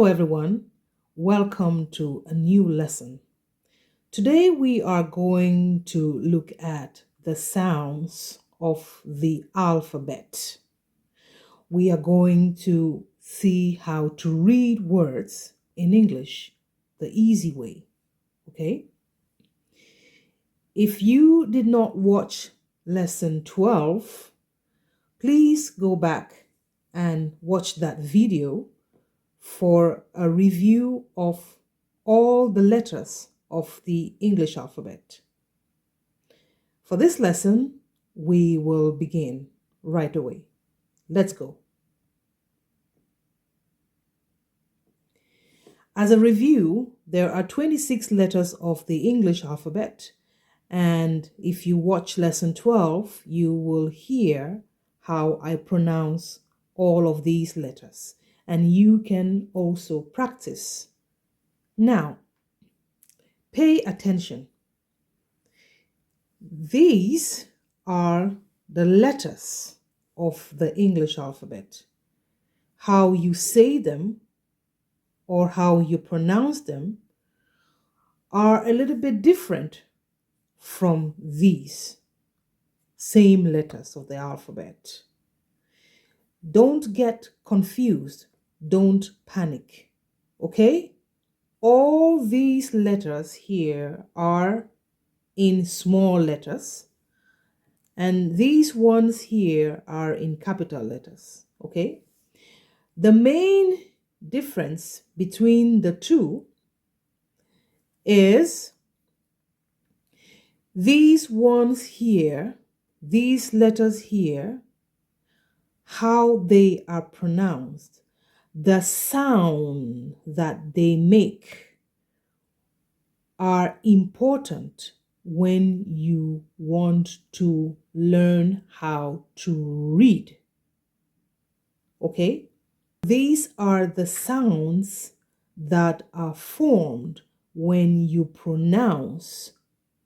everyone. Welcome to a new lesson. Today we are going to look at the sounds of the alphabet. We are going to see how to read words in English the easy way. Okay? If you did not watch lesson 12, please go back and watch that video for a review of all the letters of the English alphabet. For this lesson, we will begin right away. Let's go. As a review, there are 26 letters of the English alphabet, and if you watch lesson 12, you will hear how I pronounce all of these letters, and you can also practice. Now, pay attention. These are the letters of the English alphabet. How you say them or how you pronounce them are a little bit different from these same letters of the alphabet. Don't get confused. Don't panic. Okay? All these letters here are in small letters, and these ones here are in capital letters. Okay? The main difference between the two is these ones here, these letters here, how they are pronounced, the sound that they make are important when you want to learn how to read. Okay? These are the sounds that are formed when you pronounce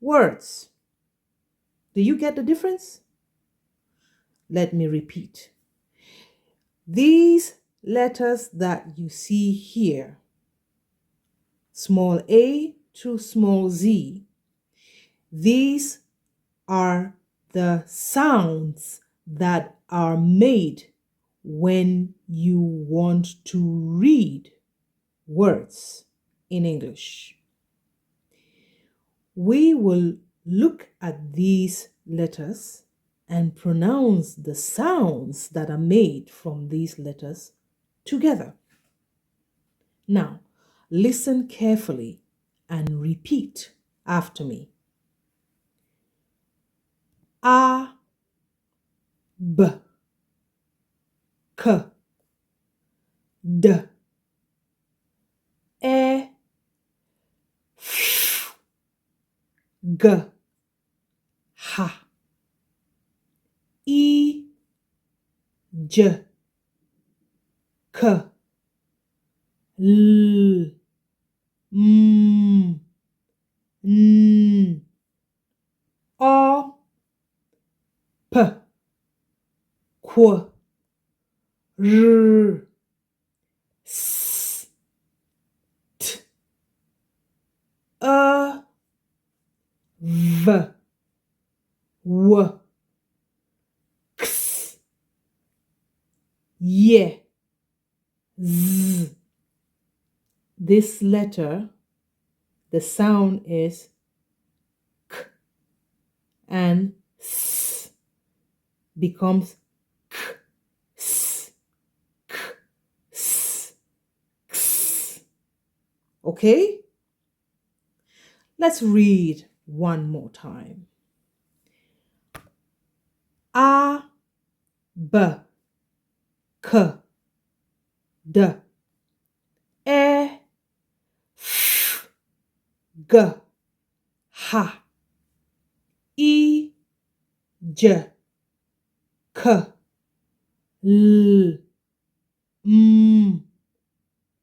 words. Do you get the difference? Let me repeat. These letters that you see here, small a to small z, these are the sounds that are made when you want to read words in English. We will look at these letters and pronounce the sounds that are made from these letters together. Now, listen carefully and repeat after me. A, B, K, D, E, F, G, H, I, J, K, L, M, N, O, P, Q, R, S, T, V, W, X, Y, Z. This letter, the sound is K, and S becomes K, S, K, S, X. Okay? Let's read one more time. A, B, K, D, E, F, G, H, I, J, K, L, M,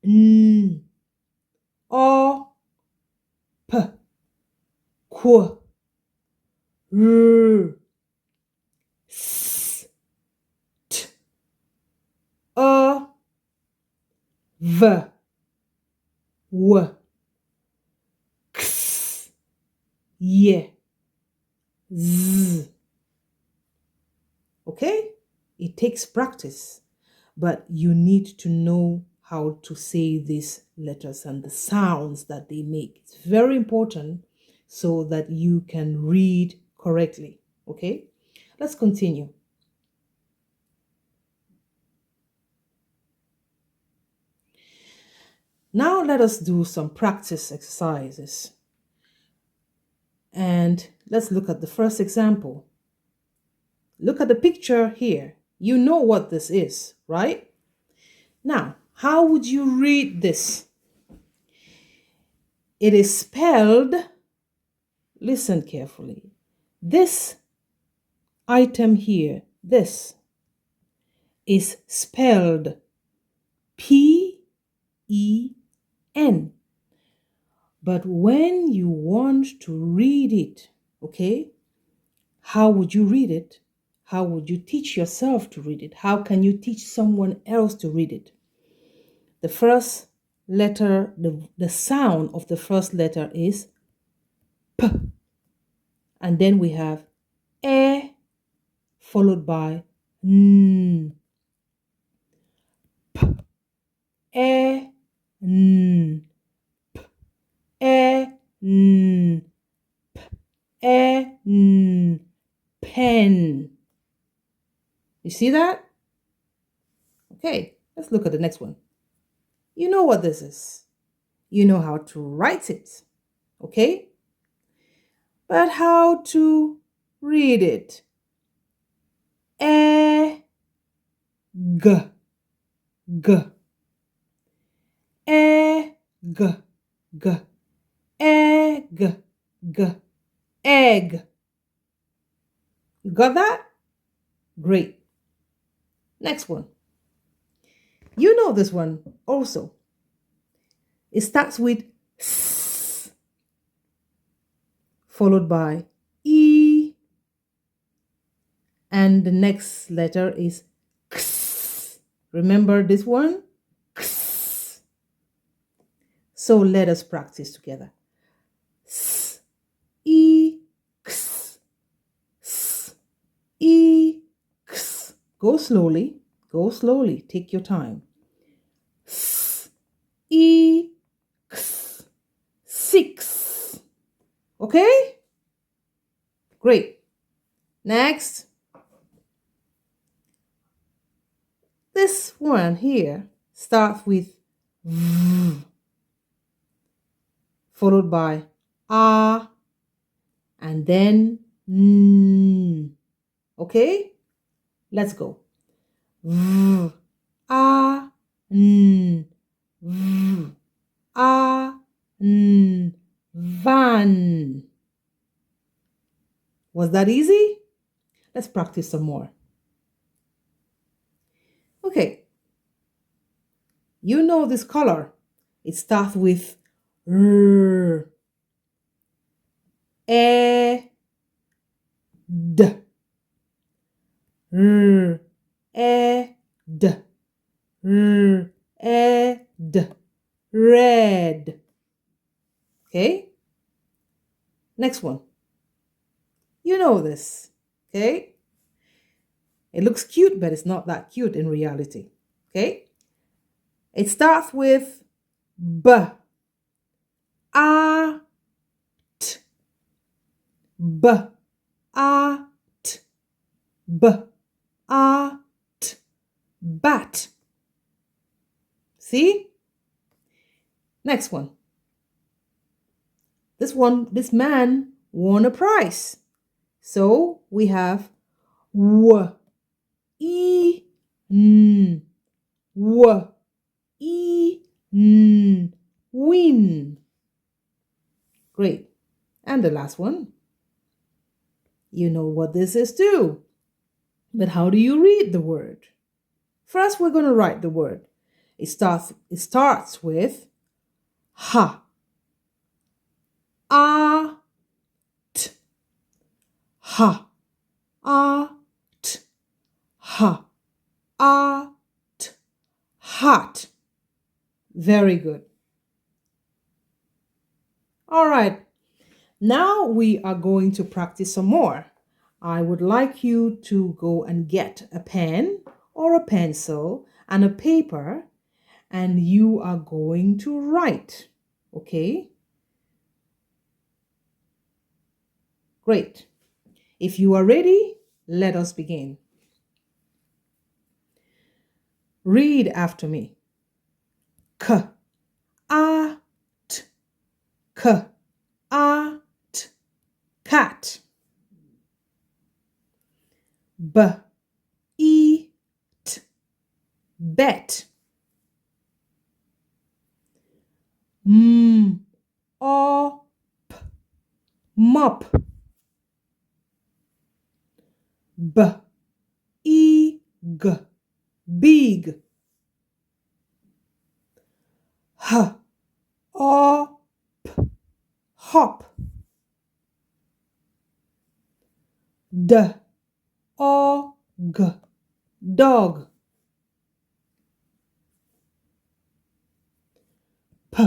N, O, P, Q, R, S, T, V, y, z. Okay? It takes practice, but you need to know how to say these letters and the sounds that they make. It's very important so that you can read correctly. Okay? Let's continue. Now let us do some practice exercises. And let's look at the first example. Look at the picture here. You know what this is, right? Now, how would you read this? It is spelled, listen carefully. This item here, this, is spelled P-E-N. But when you want to read it, okay, how would you read it? How would you teach yourself to read it? How can you teach someone else to read it? The first letter, the sound of the first letter is P. And then we have E followed by N. P, E, N. P, E, N. P, E, N. Pen. You see that? Okay, let's look at the next one. You know what this is. You know how to write it. Okay? But how to read it? E, G, G. E, G, G. Egg, G. Egg. You got that? Great. Next one. You know this one also. It starts with S, followed by E, and the next letter is X. Remember this one? X. So let us practice together. S, E, X. S, E, X. Go slowly. Go slowly. Take your time. S, E, X. 6. Okay? Great. Next. This one here starts with V, followed by A, and then N. Okay? Let's go. V, A, N. V, A, N. Van. Was that easy? Let's practice some more. Okay. You know this color. It starts with R, E, D. R, E, D. R, E, D. Red. Okay? Next one. You know this. Okay? It looks cute, but it's not that cute in reality. Okay? It starts with B, A, T. B, A, T. B, A, T. Bat. See? Next one. This man won a prize. So we have W, E, N. W, E, N. Win. Great. And the last one. You know what this is too. But how do you read the word? First, we're going to write the word. It starts with ha, a, t, ha, a, t, ha, a, t, hat. Very good. All right. Now we are going to practice some more. I would like you to go and get a pen or a pencil and a paper, and you are going to write. Okay? Great. If you are ready, let us begin. Read after me. K, a, t, k, a, t, cat. B, e, t, bet. M, o, p, mop. B, e, g, big. H, o, p, hop. D, o, g, dog. P,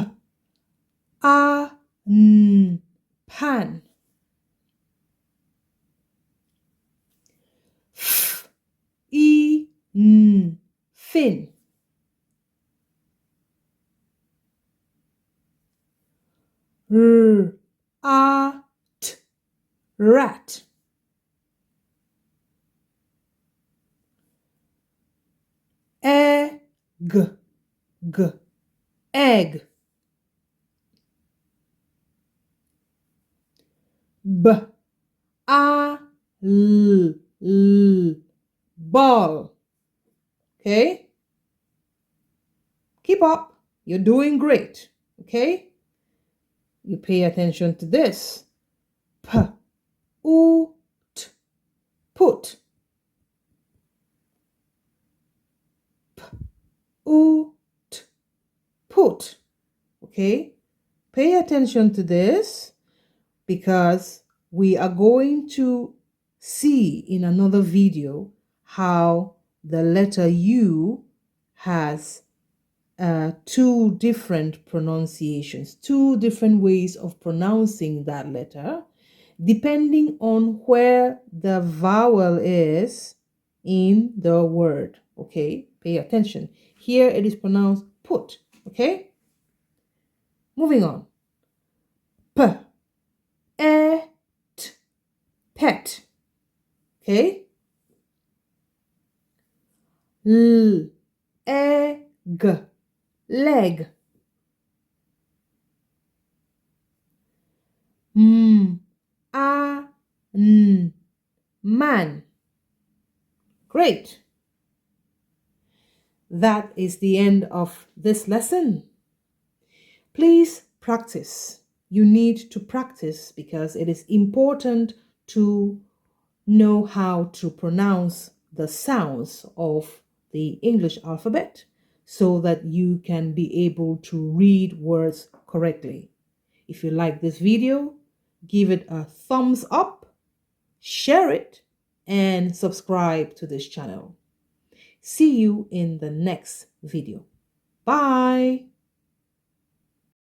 a, n, pan. F, e, n, fin. R, a, t, rat. E, g, g, egg. B, a, l, l, ball. Okay? Keep up. You're doing great. Okay? You pay attention to this. P, u, t, put. P, u, t, put. Okay? Pay attention to this because we are going to see in another video how the letter U has two different pronunciations, two different ways of pronouncing that letter, depending on where the vowel is in the word. Okay, pay attention. Here it is pronounced put. Okay, moving on. P, e, t, pet. Okay, l, e, g, leg. M, a, n, man. Great. That is the end of this lesson. Please practice. You need to practice because it is important to know how to pronounce the sounds of the English alphabet so that you can be able to read words correctly. If you like this video, give it a thumbs up, share it, and subscribe to this channel. See you in the next video. Bye.